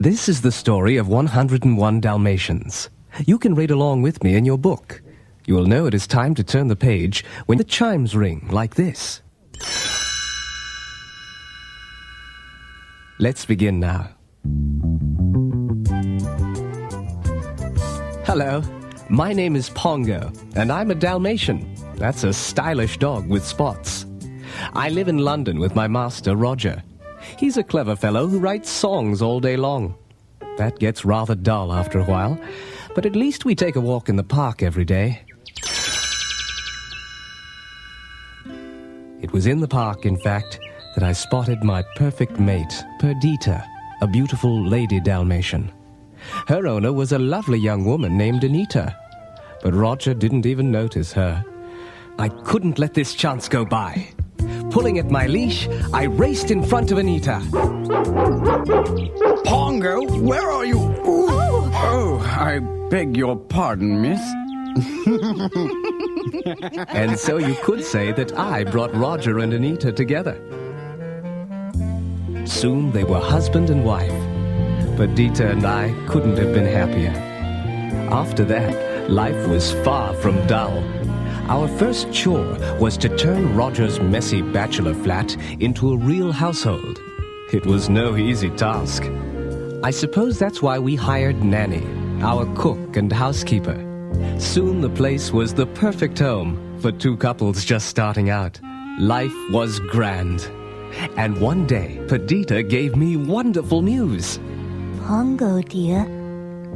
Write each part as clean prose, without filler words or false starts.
This is the story of 101 Dalmatians. You can read along with me in your book. You will know it is time to turn the page when the chimes ring like this. Let's begin now. Hello, my name is Pongo, and I'm a Dalmatian. That's a stylish dog with spots. I live in London with my master, Roger. He's a clever fellow who writes songs all day long. That gets rather dull after a while, but at least we take a walk in the park every day. It was in the park, in fact, that I spotted my perfect mate, Perdita, a beautiful lady Dalmatian. Her owner was a lovely young woman named Anita, but Roger didn't even notice her. I couldn't let this chance go by. Pulling at my leash, I raced in front of Anita. Pongo, where are you? Oh, I beg your pardon, miss. And so you could say that I brought Roger and Anita together. Soon they were husband and wife. Perdita and I couldn't have been happier. After that, life was far from dull. Our first chore was to turn Roger's messy bachelor flat into a real household. It was no easy task. I suppose that's why we hired Nanny, our cook and housekeeper. Soon the place was the perfect home for two couples just starting out. Life was grand. And one day, Perdita gave me wonderful news. Pongo, dear,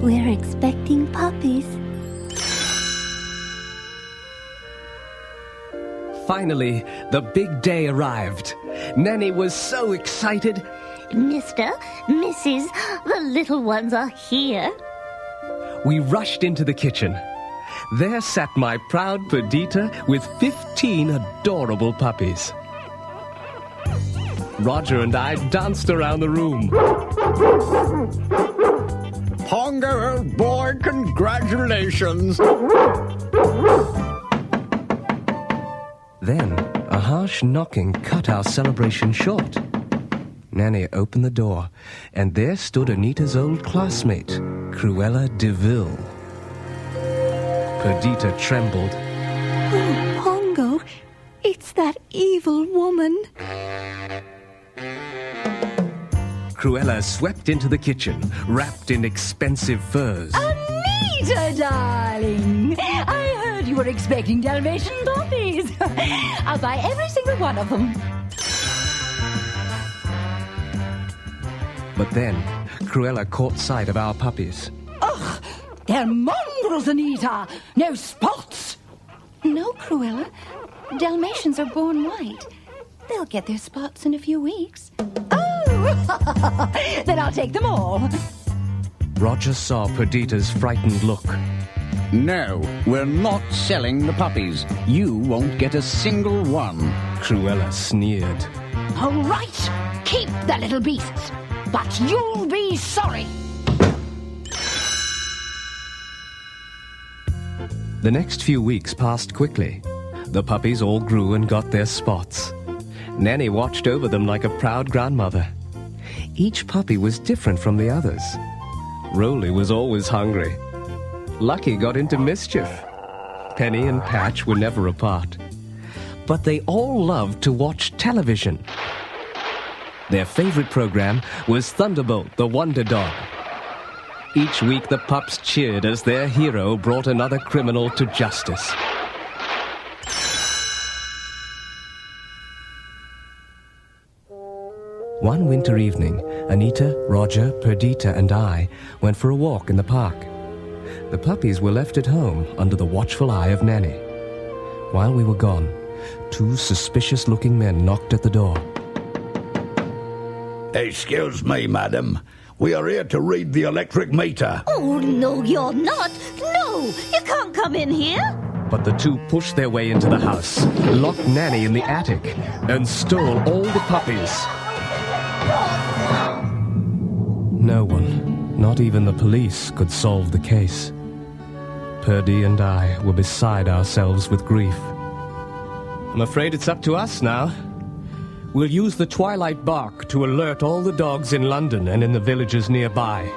we're expecting puppies. Finally, the big day arrived. Nanny was so excited. Mr., Mrs., the little ones are here. We rushed into the kitchen. There sat my proud Perdita with 15 adorable puppies. Roger and I danced around the room. Pongo, old boy, congratulations. Then, a harsh knocking cut our celebration short. Nanny opened the door, and there stood Anita's old classmate, Cruella de Vil. Perdita trembled. Oh, Pongo, it's that evil woman. Cruella swept into the kitchen, wrapped in expensive furs. Anita, darling, I heard you were expecting Dalmatian puppies. I'll buy every single one of them. But then, Cruella caught sight of our puppies. Ugh, they're mongrels, Anita. No spots. No, Cruella. Dalmatians are born white. They'll get their spots in a few weeks. Oh, then I'll take them all. Roger saw Perdita's frightened look. No, we're not selling the puppies. You won't get a single one. Cruella sneered. All right, keep the little beasts, but you'll be sorry. The next few weeks passed quickly. The puppies all grew and got their spots. Nanny watched over them like a proud grandmother. Each puppy was different from the others. Roly was always hungry. Lucky got into mischief. Penny and Patch were never apart. But they all loved to watch television. Their favorite program was Thunderbolt, the Wonder Dog. Each week the pups cheered as their hero brought another criminal to justice. One winter evening, Anita, Roger, Perdita, and I went for a walk in the park. The puppies were left at home under the watchful eye of Nanny. While we were gone, two suspicious-looking men knocked at the door. Excuse me, madam. We are here to read the electric meter. Oh, no, you're not. No, you can't come in here. But the two pushed their way into the house, locked Nanny in the attic, and stole all the puppies. No one, not even the police, could solve the case. Purdy and I were beside ourselves with grief. I'm afraid it's up to us now. We'll use the twilight bark to alert all the dogs in London and in the villages nearby.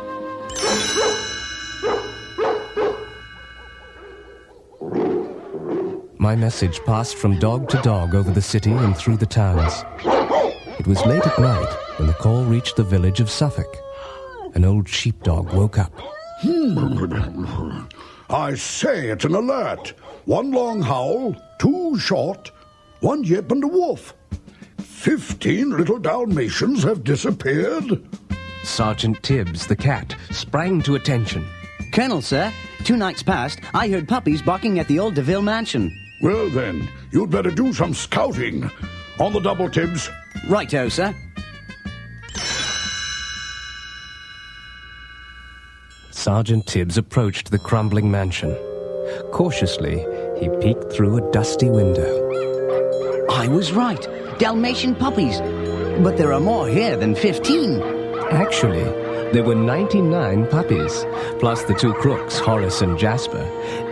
My message passed from dog to dog over the city and through the towns. It was late at night when the call reached the village of Suffolk. An old sheepdog woke up. I say, it's an alert. One long howl, two short, one yip and a woof. 15 little Dalmatians have disappeared. Sergeant Tibbs, the cat, sprang to attention. Colonel, sir, 2 nights past, I heard puppies barking at the old Deville mansion. Well then, you'd better do some scouting. On the double, Tibbs. Righto, sir. Sergeant Tibbs approached the crumbling mansion. Cautiously, he peeked through a dusty window. I was right. Dalmatian puppies. But there are more here than 15. Actually, there were 99 puppies, plus the 2 crooks, Horace and Jasper,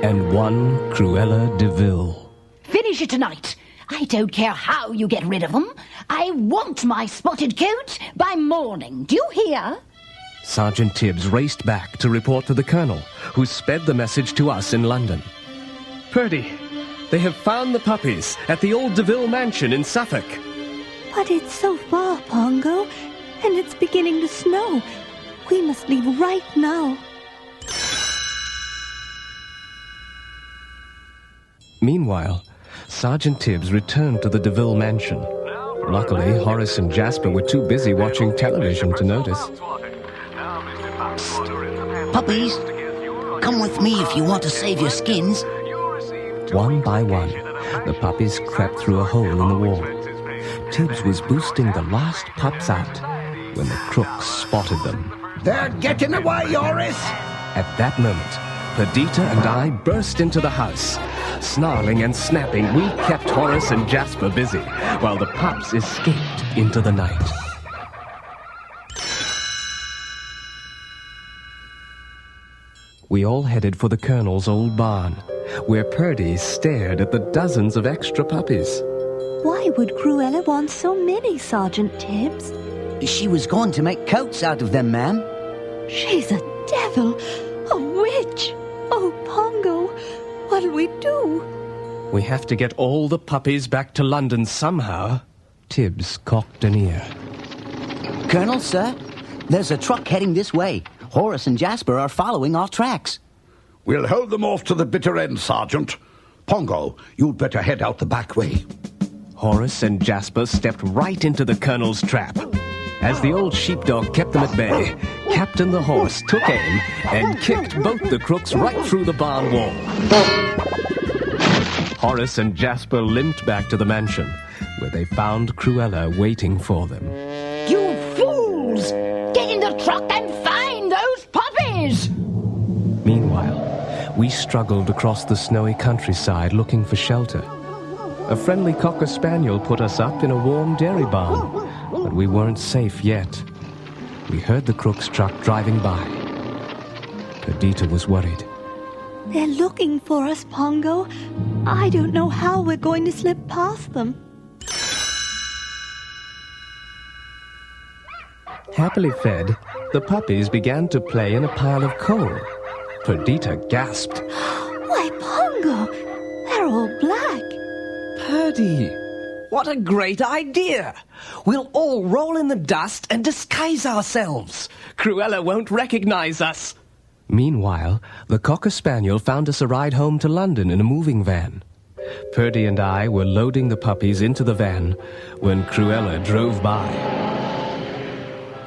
and 1 Cruella Deville. Finish it tonight. I don't care how you get rid of them. I want my spotted coat by morning. Do you hear? Sergeant Tibbs raced back to report to the Colonel, who sped the message to us in London. Purdy, they have found the puppies at the old Deville mansion in Suffolk. But it's so far, Pongo, and it's beginning to snow. We must leave right now. Meanwhile, Sergeant Tibbs returned to the Deville mansion. Luckily, Horace and Jasper were too busy watching television to notice. Puppies, come with me if you want to save your skins. One by one, the puppies crept through a hole in the wall. Tibbs was boosting the last pups out when the crooks spotted them. They're getting away, Horace! At that moment, Perdita and I burst into the house. Snarling and snapping, we kept Horace and Jasper busy, while the pups escaped into the night. We all headed for the Colonel's old barn, where Purdy stared at the dozens of extra puppies. Why would Cruella want so many, Sergeant Tibbs? She was going to make coats out of them, ma'am. She's a devil, a witch. Oh, Pongo, what'll we do? We have to get all the puppies back to London somehow. Tibbs cocked an ear. Colonel, sir, there's a truck heading this way. Horace and Jasper are following our tracks. We'll hold them off to the bitter end, Sergeant. Pongo, you'd better head out the back way. Horace and Jasper stepped right into the Colonel's trap. As the old sheepdog kept them at bay, Captain the Horse took aim and kicked both the crooks right through the barn wall. Horace and Jasper limped back to the mansion, where they found Cruella waiting for them. You fools! Get in the truck and find those puppies! Meanwhile, we struggled across the snowy countryside looking for shelter. A friendly cocker spaniel put us up in a warm dairy barn, but we weren't safe yet. We heard the crooks' truck driving by. Perdita was worried. They're looking for us, Pongo. I don't know how we're going to slip past them. Happily fed, the puppies began to play in a pile of coal. Perdita gasped. Why, Pongo, they're all black. Purdy, what a great idea! We'll all roll in the dust and disguise ourselves. Cruella won't recognize us. Meanwhile, the cocker spaniel found us a ride home to London in a moving van. Purdy and I were loading the puppies into the van when Cruella drove by.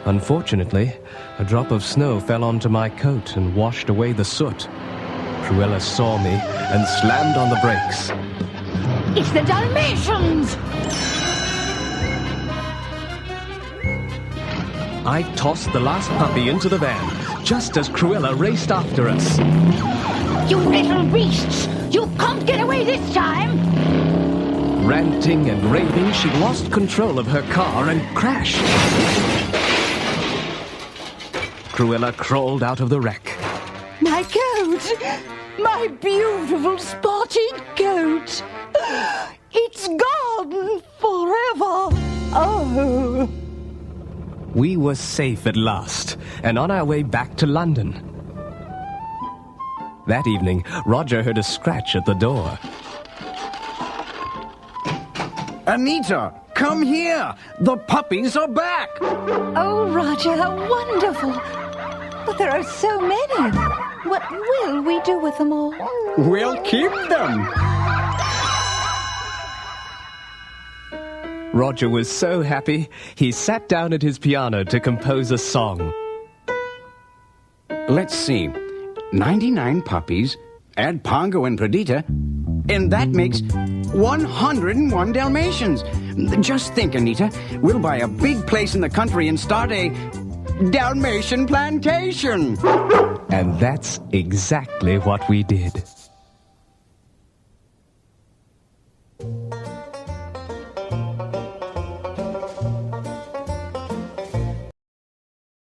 Unfortunately, a drop of snow fell onto my coat and washed away the soot. Cruella saw me and slammed on the brakes. It's the Dalmatians! I tossed the last puppy into the van, just as Cruella raced after us. You little beasts! You can't get away this time! Ranting and raving, she lost control of her car and crashed. Cruella crawled out of the wreck. My coat! My beautiful spotted coat! It's gone forever! Oh! We were safe at last, and on our way back to London. That evening, Roger heard a scratch at the door. Anita, come here! The puppies are back! Oh, Roger, how wonderful! But there are so many. What will we do with them all? We'll keep them! Roger was so happy, he sat down at his piano to compose a song. Let's see. 99 puppies, add Pongo and Perdita, and that makes 101 Dalmatians. Just think, Anita, we'll buy a big place in the country and start a Dalmatian plantation. And that's exactly what we did.